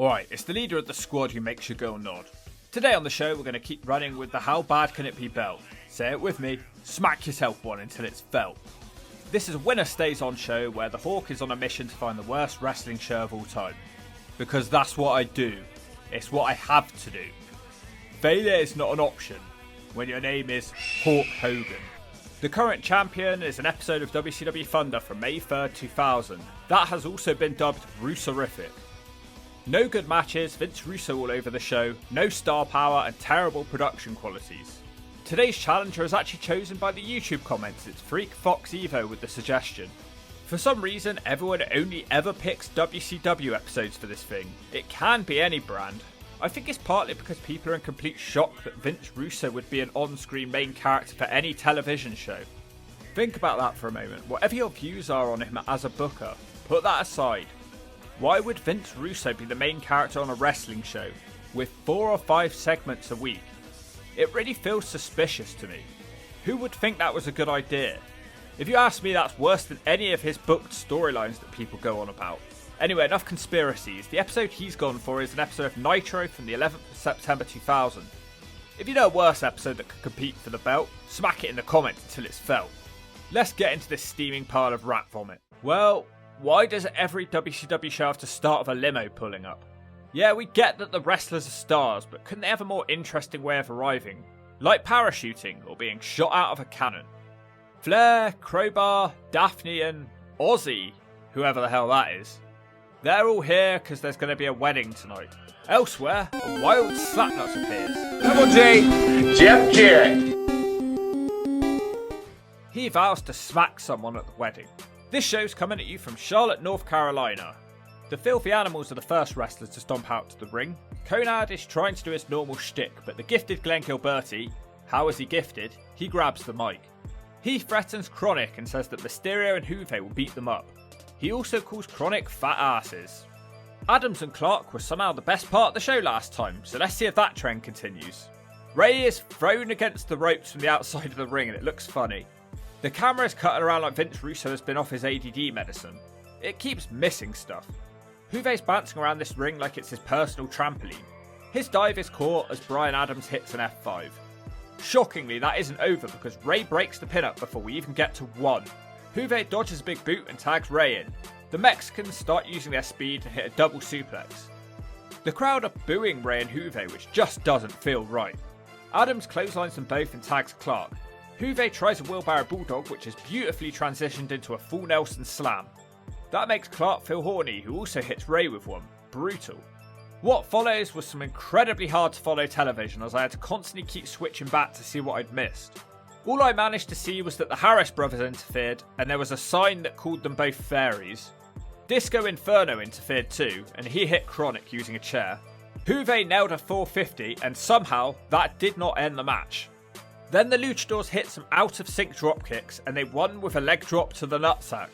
Alright, it's the leader of the squad who makes your girl nod. Today on the show, we're going to keep running with the how bad can it be belt. Say it with me, smack yourself one until it's felt. This is a winner stays on show where the Hawk is on a mission to find the worst wrestling show of all time. Because that's what I do. It's what I have to do. Failure is not an option when your name is Hawk Hogan. The current champion is an episode of WCW Thunder from May 3rd, 2000. That has also been dubbed Russorific. No good matches, Vince Russo all over the show, no star power and terrible production qualities. Today's challenger is actually chosen by the YouTube comments. It's Freak Fox Evo with the suggestion. For some reason, everyone only ever picks WCW episodes for this thing. It can be any brand. I think it's partly because people are in complete shock that Vince Russo would be an on-screen main character for any television show. Think about that for a moment. Whatever your views are on him as a booker, put that aside. Why would Vince Russo be the main character on a wrestling show with 4 or 5 segments a week? It really feels suspicious to me. Who would think that was a good idea? If you ask me, that's worse than any of his booked storylines that people go on about. Anyway, enough conspiracies. The episode he's gone for is an episode of Nitro from the 11th of September 2000. If you know a worse episode that could compete for the belt, smack it in the comments until it's felt. Let's get into this steaming pile of rat vomit. Well, why does every WCW show have to start with a limo pulling up? Yeah, we get that the wrestlers are stars, but couldn't they have a more interesting way of arriving? Like parachuting or being shot out of a cannon. Flair, Crowbar, Daphne and Ozzy, whoever the hell that is. They're all here because there's going to be a wedding tonight. Elsewhere, a wild Slapnuts appears. Double J, Jeff Jarrett. He vows to smack someone at the wedding. This show's coming at you from Charlotte, North Carolina. The Filthy Animals are the first wrestlers to stomp out to the ring. Conrad is trying to do his normal shtick, but the gifted Glenn Gilberti, how is he gifted? He grabs the mic. He threatens Chronic and says that Mysterio and Juve will beat them up. He also calls Chronic fat asses. Adams and Clark were somehow the best part of the show last time, so let's see if that trend continues. Ray is thrown against the ropes from the outside of the ring and it looks funny. The camera is cutting around like Vince Russo has been off his ADD medicine. It keeps missing stuff. Juve's bouncing around this ring like it's his personal trampoline. His dive is caught as Brian Adams hits an F5. Shockingly, that isn't over because Ray breaks the pin up before we even get to 1. Juve dodges a big boot and tags Ray in. The Mexicans start using their speed to hit a double suplex. The crowd are booing Ray and Juve, which just doesn't feel right. Adams clotheslines them both and tags Clark. Juve tries a wheelbarrow bulldog, which is beautifully transitioned into a full Nelson slam. That makes Clark feel horny, who also hits Ray with one. Brutal. What follows was some incredibly hard to follow television as I had to constantly keep switching back to see what I'd missed. All I managed to see was that the Harris brothers interfered, and there was a sign that called them both fairies. Disco Inferno interfered too, and he hit Chronic using a chair. Juve nailed a 450, and somehow that did not end the match. Then the Luchadors hit some out-of-sync dropkicks, and they won with a leg drop to the nutsack.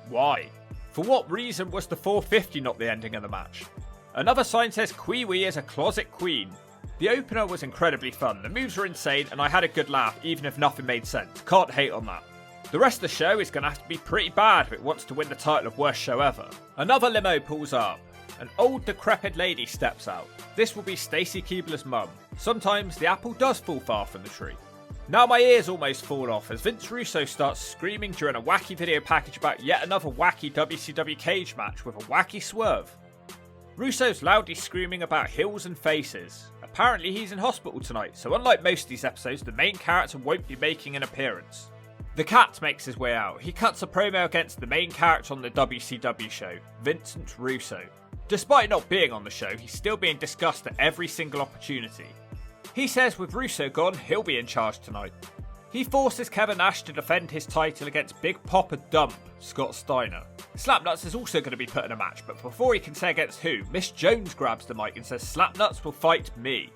Why? For what reason was the 450 not the ending of the match? Another sign says Kwee-Wee is a closet queen. The opener was incredibly fun, the moves were insane and I had a good laugh even if nothing made sense. Can't hate on that. The rest of the show is going to have to be pretty bad if it wants to win the title of worst show ever. Another limo pulls up. An old decrepit lady steps out. This will be Stacy Keibler's mum. Sometimes the apple does fall far from the tree. Now my ears almost fall off as Vince Russo starts screaming during a wacky video package about yet another wacky WCW cage match with a wacky swerve. Russo's loudly screaming about heels and faces. Apparently he's in hospital tonight, so unlike most of these episodes, the main character won't be making an appearance. The Cat makes his way out. He cuts a promo against the main character on the WCW show, Vincent Russo. Despite not being on the show, he's still being discussed at every single opportunity. He says with Russo gone, he'll be in charge tonight. He forces Kevin Nash to defend his title against Big Papa Dump, Scott Steiner. Slapnuts is also going to be put in a match, but before he can say against who, Miss Jones grabs the mic and says Slapnuts will fight me.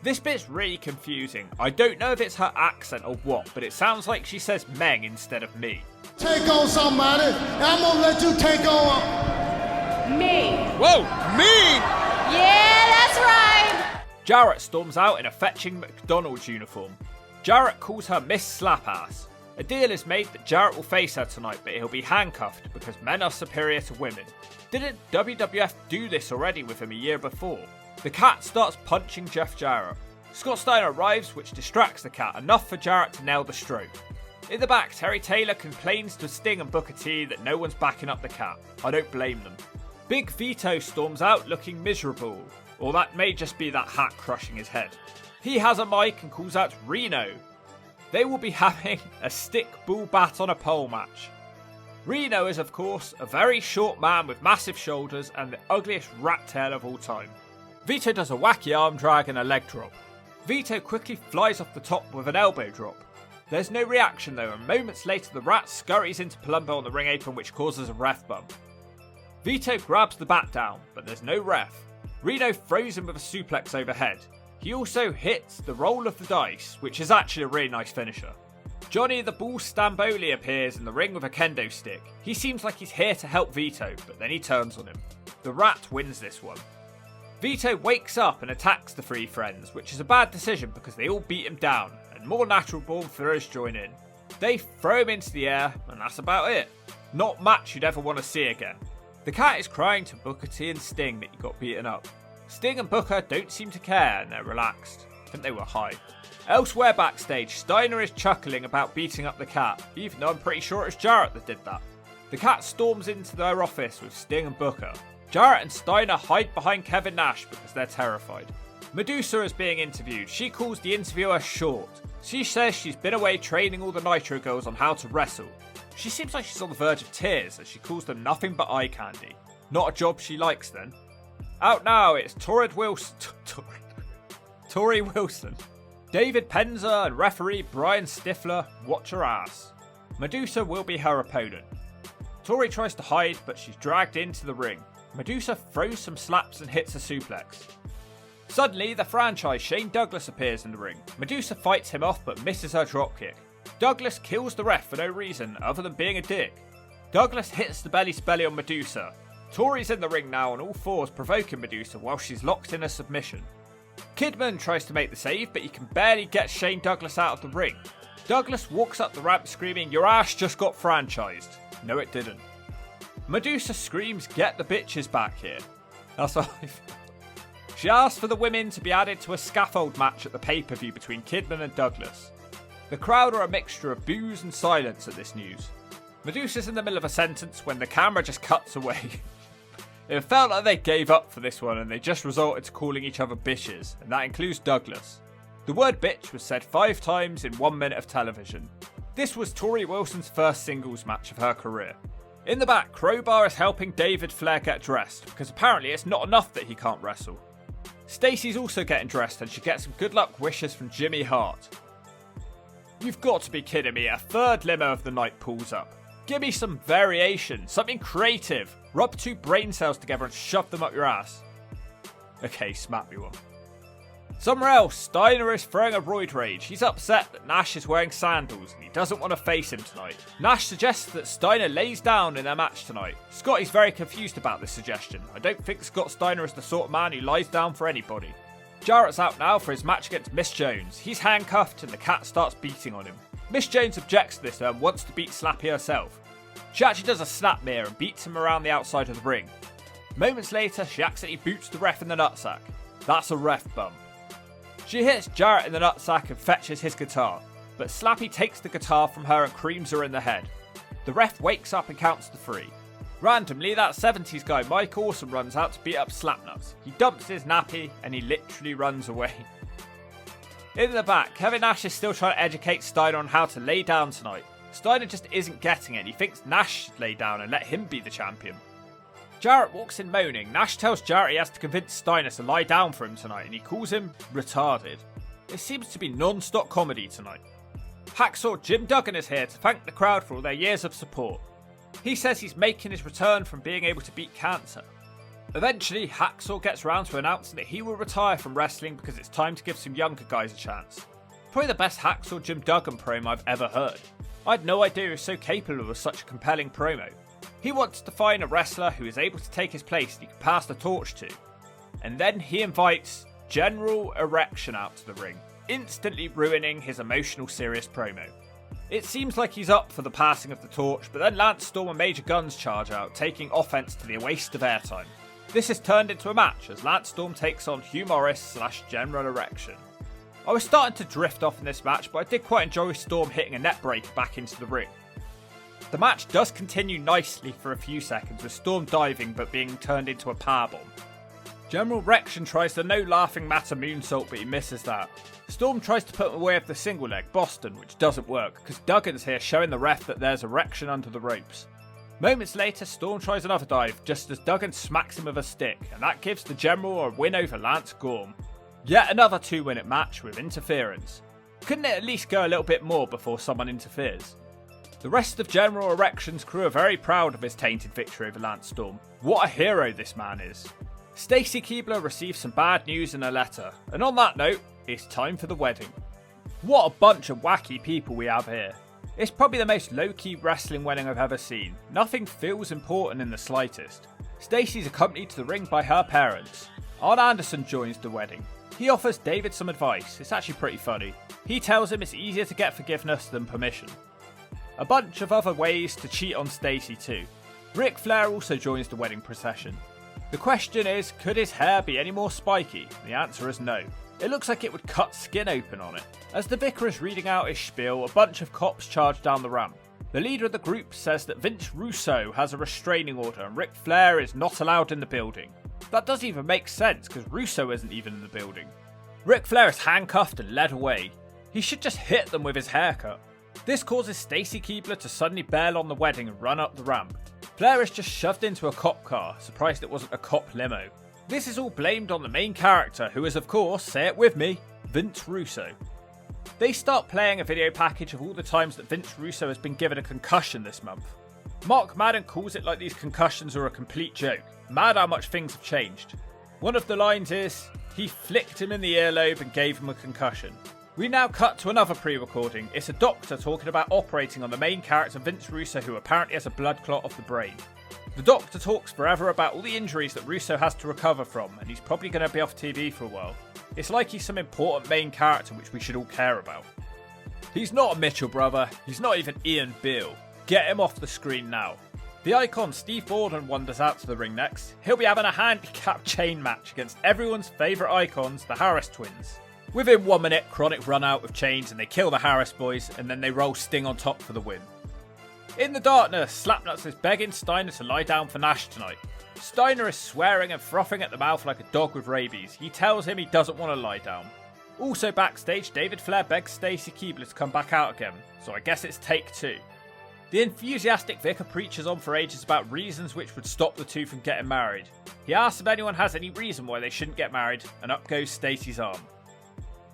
This bit's really confusing. I don't know if it's her accent or what, but it sounds like she says Meng instead of me. Take on somebody, and I'm going to let you take on me. Whoa, me? Yeah, that's right. Jarrett storms out in a fetching McDonald's uniform. Jarrett calls her Miss Slapass. A deal is made that Jarrett will face her tonight, but he'll be handcuffed because men are superior to women. Didn't WWF do this already with him a year before? The Cat starts punching Jeff Jarrett. Scott Steiner arrives, which distracts the Cat enough for Jarrett to nail the stroke. In the back, Terry Taylor complains to Sting and Booker T that no one's backing up the Cat. I don't blame them. Big Vito storms out looking miserable, or that may just be that hat crushing his head. He has a mic and calls out Reno. They will be having a stick bull bat on a pole match. Reno is of course a very short man with massive shoulders and the ugliest rat tail of all time. Vito does a wacky arm drag and a leg drop. Vito quickly flies off the top with an elbow drop. There's no reaction though, and moments later the rat scurries into Palumbo on the ring apron, which causes a ref bump. Vito grabs the bat down, but there's no ref. Reno throws him with a suplex overhead. He also hits the roll of the dice, which is actually a really nice finisher. Johnny the Bull Stamboli appears in the ring with a kendo stick. He seems like he's here to help Vito, but then he turns on him. The Rat wins this one. Vito wakes up and attacks the three friends, which is a bad decision because they all beat him down, and more natural born thrillers join in. They throw him into the air, and that's about it. Not much you'd ever want to see again. The Cat is crying to Booker T and Sting that he got beaten up. Sting and Booker don't seem to care and they're relaxed. I think they were high. Elsewhere backstage, Steiner is chuckling about beating up the Cat, even though I'm pretty sure it's Jarrett that did that. The Cat storms into their office with Sting and Booker. Jarrett and Steiner hide behind Kevin Nash because they're terrified. Medusa is being interviewed. She calls the interviewer short. She says she's been away training all the Nitro girls on how to wrestle. She seems like she's on the verge of tears as she calls them nothing but eye candy. Not a job she likes then. Out now, it's Torrie Wilson. David Penza and referee Brian Stifler watch her ass. Medusa will be her opponent. Torrie tries to hide, but she's dragged into the ring. Medusa throws some slaps and hits a suplex. Suddenly, the franchise Shane Douglas appears in the ring. Medusa fights him off but misses her dropkick. Douglas kills the ref for no reason other than being a dick. Douglas hits the belly spelly on Medusa. Torrie's in the ring now on all fours, provoking Medusa while she's locked in a submission. Kidman tries to make the save, but he can barely get Shane Douglas out of the ring. Douglas walks up the ramp screaming, "Your ass just got franchised." No, it didn't. Medusa screams, "Get the bitches back here." That's all. She asks for the women to be added to a scaffold match at the pay-per-view between Kidman and Douglas. The crowd are a mixture of boos and silence at this news. Medusa's in the middle of a sentence when the camera just cuts away. It felt like they gave up for this one and they just resorted to calling each other bitches, and that includes Douglas. The word bitch was said 5 times in 1 minute of television. This was Torrie Wilson's first singles match of her career. In the back, Crowbar is helping David Flair get dressed, because apparently it's not enough that he can't wrestle. Stacey's also getting dressed and she gets some good luck wishes from Jimmy Hart. You've got to be kidding me, a third limo of the night pulls up. Give me some variation, something creative. Rub 2 brain cells together and shove them up your ass. Okay, smack me one. Somewhere else, Steiner is throwing a roid rage. He's upset that Nash is wearing sandals and he doesn't want to face him tonight. Nash suggests that Steiner lays down in their match tonight. Scott is very confused about this suggestion. I don't think Scott Steiner is the sort of man who lies down for anybody. Jarrett's out now for his match against Miss Jones. He's handcuffed and the Cat starts beating on him. Miss Jones objects to this and wants to beat Slappy herself. She actually does a snap mirror and beats him around the outside of the ring. Moments later, she accidentally boots the ref in the nutsack. That's a ref bump. She hits Jarrett in the nutsack and fetches his guitar, but Slappy takes the guitar from her and creams her in the head. The ref wakes up and counts to 3. Randomly, that 70s guy Mike Awesome runs out to beat up Slapnuts. He dumps his nappy and he literally runs away. In the back, Kevin Nash is still trying to educate Steiner on how to lay down tonight. Steiner just isn't getting it. He thinks Nash should lay down and let him be the champion. Jarrett walks in moaning. Nash tells Jarrett he has to convince Steiner to lie down for him tonight and he calls him retarded. It seems to be non-stop comedy tonight. Hacksaw Jim Duggan is here to thank the crowd for all their years of support. He says he's making his return from being able to beat cancer. Eventually, Hacksaw gets round to announcing that he will retire from wrestling because it's time to give some younger guys a chance. Probably the best Hacksaw Jim Duggan promo I've ever heard. I had no idea he was so capable of such a compelling promo. He wants to find a wrestler who is able to take his place and he can pass the torch to. And then he invites General Erection out to the ring, instantly ruining his emotional serious promo. It seems like he's up for the passing of the torch, but then Lance Storm and Major Guns charge out, taking offense to the waste of airtime. This has turned into a match as Lance Storm takes on Hugh Morris / General Erection. I was starting to drift off in this match, but I did quite enjoy Storm hitting a net breaker back into the ring. The match does continue nicely for a few seconds, with Storm diving but being turned into a powerbomb. General Erection tries the no laughing matter moonsault, but he misses that. Storm tries to put him away with the single leg, Boston, which doesn't work, because Duggan's here showing the ref that there's Erection under the ropes. Moments later, Storm tries another dive, just as Duggan smacks him with a stick, and that gives the General a win over Lance Gorm. Yet another 2-minute match with interference. Couldn't it at least go a little bit more before someone interferes? The rest of General Erection's crew are very proud of his tainted victory over Lance Storm. What a hero this man is. Stacy Keibler receives some bad news in a letter, and on that note, it's time for the wedding. What a bunch of wacky people we have here. It's probably the most low-key wrestling wedding I've ever seen. Nothing feels important in the slightest. Stacy's accompanied to the ring by her parents. Arn Anderson joins the wedding. He offers David some advice. It's actually pretty funny. He tells him it's easier to get forgiveness than permission. A bunch of other ways to cheat on Stacy too. Ric Flair also joins the wedding procession. The question is, could his hair be any more spiky? The answer is no. It looks like it would cut skin open on it. As the vicar is reading out his spiel, a bunch of cops charge down the ramp. The leader of the group says that Vince Russo has a restraining order and Ric Flair is not allowed in the building. That doesn't even make sense because Russo isn't even in the building. Ric Flair is handcuffed and led away. He should just hit them with his haircut. This causes Stacy Keibler to suddenly bail on the wedding and run up the ramp. Flair is just shoved into a cop car, surprised it wasn't a cop limo. This is all blamed on the main character, who is of course, say it with me, Vince Russo. They start playing a video package of all the times that Vince Russo has been given a concussion this month. Mark Madden calls it like these concussions are a complete joke. Mad how much things have changed. One of the lines is, he flicked him in the earlobe and gave him a concussion. We now cut to another pre-recording. It's a doctor talking about operating on the main character Vince Russo, who apparently has a blood clot of the brain. The doctor talks forever about all the injuries that Russo has to recover from, and he's probably going to be off TV for a while. It's like he's some important main character which we should all care about. He's not a Mitchell brother, he's not even Ian Beale. Get him off the screen now. The icon Steve Borden wanders out to the ring next. He'll be having a handicap chain match against everyone's favourite icons, the Harris twins. Within 1 minute, Chronic run out with chains and they kill the Harris boys, and then they roll Sting on top for the win. In the darkness, Slapnuts is begging Steiner to lie down for Nash tonight. Steiner is swearing and frothing at the mouth like a dog with rabies. He tells him he doesn't want to lie down. Also backstage, David Flair begs Stacy Keibler to come back out again, so I guess it's take 2. The enthusiastic vicar preaches on for ages about reasons which would stop the two from getting married. He asks if anyone has any reason why they shouldn't get married, and up goes Stacy's arm.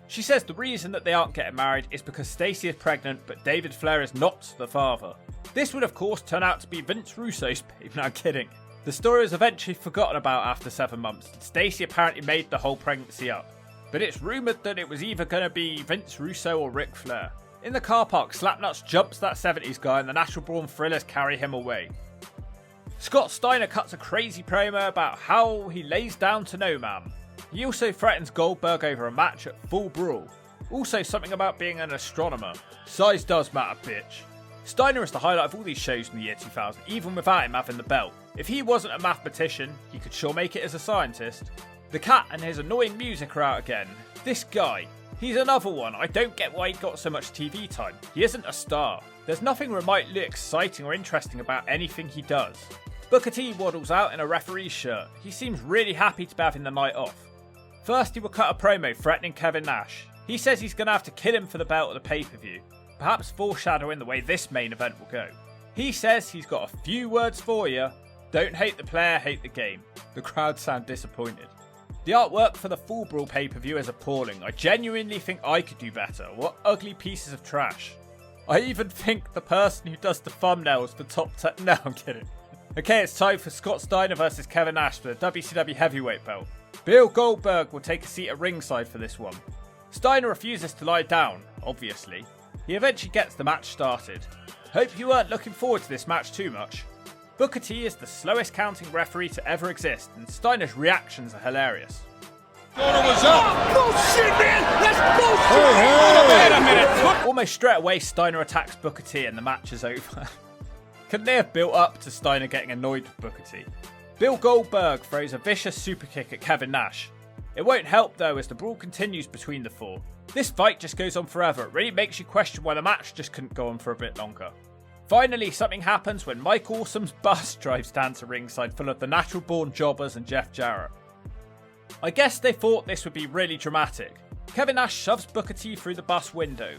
She says the reason that they aren't getting married is because Stacy is pregnant, but David Flair is not the father. This would of course turn out to be Vince Russo's baby. No, I'm kidding. The story was eventually forgotten about after 7 months, and Stacy apparently made the whole pregnancy up. But it's rumoured that it was either going to be Vince Russo or Ric Flair. In the car park, Slapnuts jumps that 70s guy and the Natural Born Thrillers carry him away. Scott Steiner cuts a crazy promo about how he lays down to no man. He also threatens Goldberg over a match at Full Brawl. Also something about being an astronomer. Size does matter, bitch. Steiner is the highlight of all these shows in the year 2000, even without him having the belt. If he wasn't a mathematician, he could sure make it as a scientist. The cat and his annoying music are out again. This guy, he's another one. I don't get why he got so much TV time. He isn't a star. There's nothing remotely exciting or interesting about anything he does. Booker T waddles out in a referee's shirt. He seems really happy to be having the night off. First, he will cut a promo threatening Kevin Nash. He says he's going to have to kill him for the belt at the pay-per-view, perhaps foreshadowing the way this main event will go. He says he's got a few words for you. Don't hate the player, hate the game. The crowd sound disappointed. The artwork for the Full Brawl pay-per-view is appalling. I genuinely think I could do better. What ugly pieces of trash. I even think the person who does the thumbnails for top 10... No, I'm kidding. Okay, it's time for Scott Steiner versus Kevin Nash for the WCW Heavyweight belt. Bill Goldberg will take a seat at ringside for this one. Steiner refuses to lie down, obviously. He eventually gets the match started. Hope you weren't looking forward to this match too much. Booker T is the slowest counting referee to ever exist, and Steiner's reactions are hilarious. Almost straight away, Steiner attacks Booker T and the match is over. Couldn't they have built up to Steiner getting annoyed with Booker T? Bill Goldberg throws a vicious super kick at Kevin Nash. It won't help though as the brawl continues between the four. This fight just goes on forever. It really makes you question why the match just couldn't go on for a bit longer. Finally, something happens when Mike Awesome's bus drives down to ringside full of the natural born jobbers and Jeff Jarrett. I guess they thought this would be really dramatic. Kevin Nash shoves Booker T through the bus window.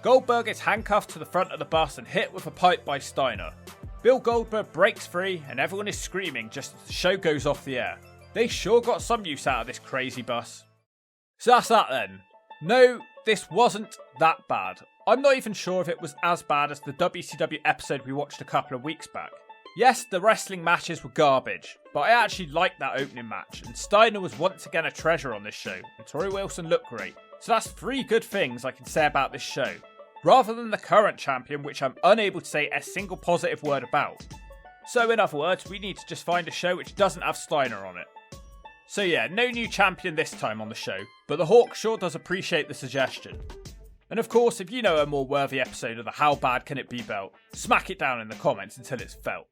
Goldberg is handcuffed to the front of the bus and hit with a pipe by Steiner. Bill Goldberg breaks free and everyone is screaming just as the show goes off the air. They sure got some use out of this crazy bus. So that's that then. No, this wasn't that bad. I'm not even sure if it was as bad as the WCW episode we watched a couple of weeks back. Yes, the wrestling matches were garbage, but I actually liked that opening match, and Steiner was once again a treasure on this show, and Torrie Wilson looked great. So that's 3 good things I can say about this show, rather than the current champion, which I'm unable to say a single positive word about. So in other words, we need to just find a show which doesn't have Steiner on it. So yeah, no new champion this time on the show, but the Hawk sure does appreciate the suggestion. And of course, if you know a more worthy episode of the How Bad Can It Be belt, smack it down in the comments until it's felt.